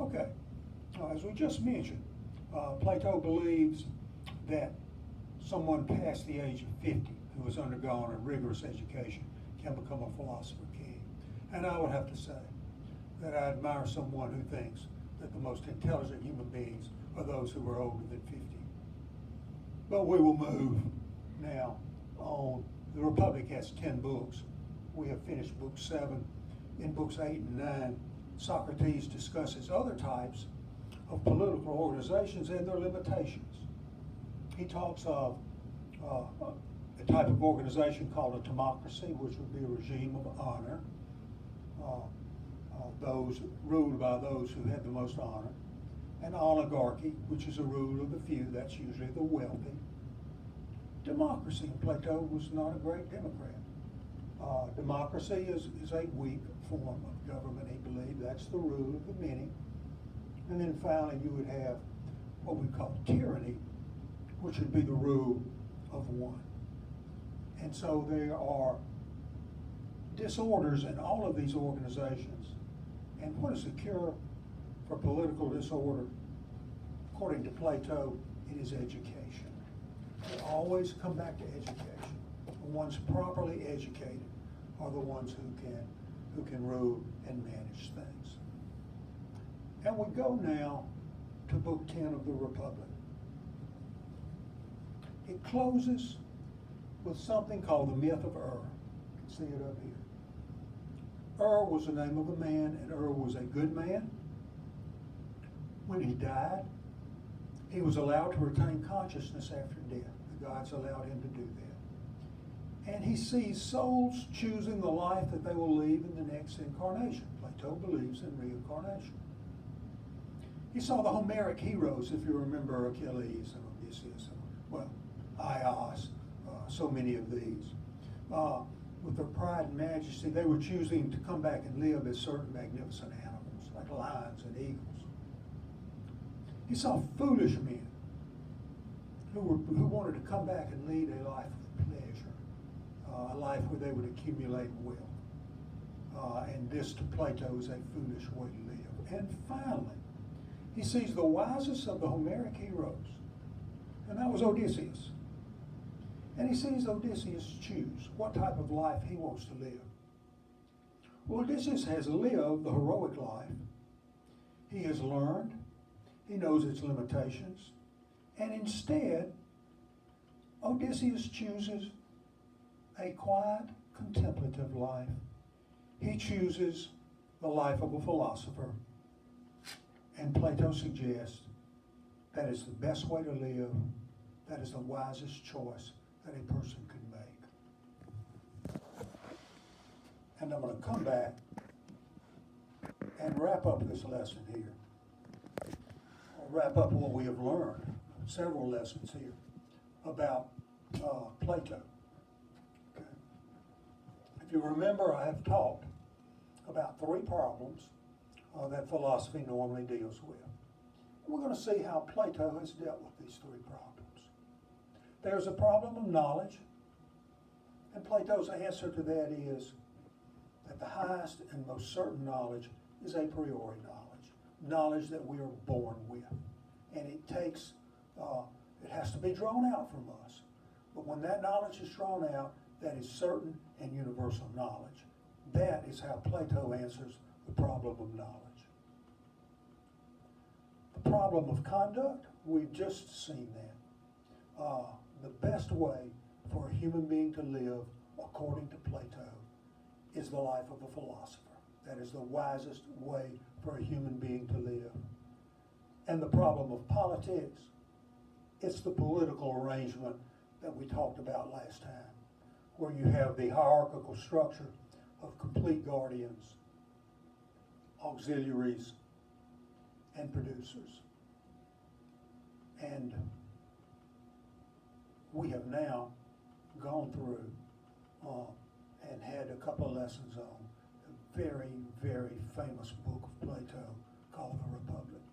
Okay, as we just mentioned, Plato believes that someone past the age of 50 who has undergone a rigorous education can become a philosopher king. And I would have to say that I admire someone who thinks that the most intelligent human beings are those who are older than 50. But we will move now on. The Republic has 10 books. We have finished book 7. In books 8 and 9, Socrates discusses other types of political organizations and their limitations. He talks of a type of organization called a democracy, which would be a regime of honor, those ruled by those who had the most honor, an oligarchy, which is a rule of the few, that's usually the wealthy. Democracy, Plato was not a great Democrat. Democracy is a weak form of government, he believed. That's the rule of the many. And then finally you would have what we call tyranny, which would be the rule of one. And so there are disorders in all of these organizations. And what is the cure for political disorder? According to Plato, it is education. They always come back to education. The ones properly educated are the ones who can rule and manage things. And we go now to Book 10 of the Republic. It closes with something called the myth of Ur. You can see it up here. Ur was the name of a man, and Ur was a good man. When he died, he was allowed to retain consciousness after death. The gods allowed him to do that. And he sees souls choosing the life that they will lead in the next incarnation. Plato believes in reincarnation. He saw the Homeric heroes, if you remember Achilles and Odysseus, and, Aias, so many of these. With their pride and majesty, they were choosing to come back and live as certain magnificent animals, like lions and eagles. He saw foolish men who wanted to come back and lead a life of pleasure, a life where they would accumulate wealth. And this, to Plato, is a foolish way to live. And finally, he sees the wisest of the Homeric heroes, and that was Odysseus. And he sees Odysseus choose what type of life he wants to live. Well, Odysseus has lived the heroic life. He has learned. He knows its limitations. And instead, Odysseus chooses a quiet, contemplative life. He chooses the life of a philosopher. And Plato suggests that is the best way to live. That is the wisest choice that a person could make. And I'm going to come back and wrap up this lesson here. I'll wrap up what we have learned, several lessons here, about Plato. Okay. If you remember, I have talked about 3 problems that philosophy normally deals with. We're going to see how Plato has dealt with these 3 problems. There's a problem of knowledge, and Plato's answer to that is that the highest and most certain knowledge is a priori knowledge that we are born with. And it takes, it has to be drawn out from us. But when that knowledge is drawn out, that is certain and universal knowledge. That is how Plato answers the problem of knowledge. The problem of conduct, we've just seen that. The best way for a human being to live, according to Plato, is the life of a philosopher. That is the wisest way for a human being to live. And the problem of politics, it's the political arrangement that we talked about last time, where you have the hierarchical structure of complete guardians, auxiliaries, and producers. And we have now gone through and had a couple of lessons on a very, very famous book of Plato called The Republic.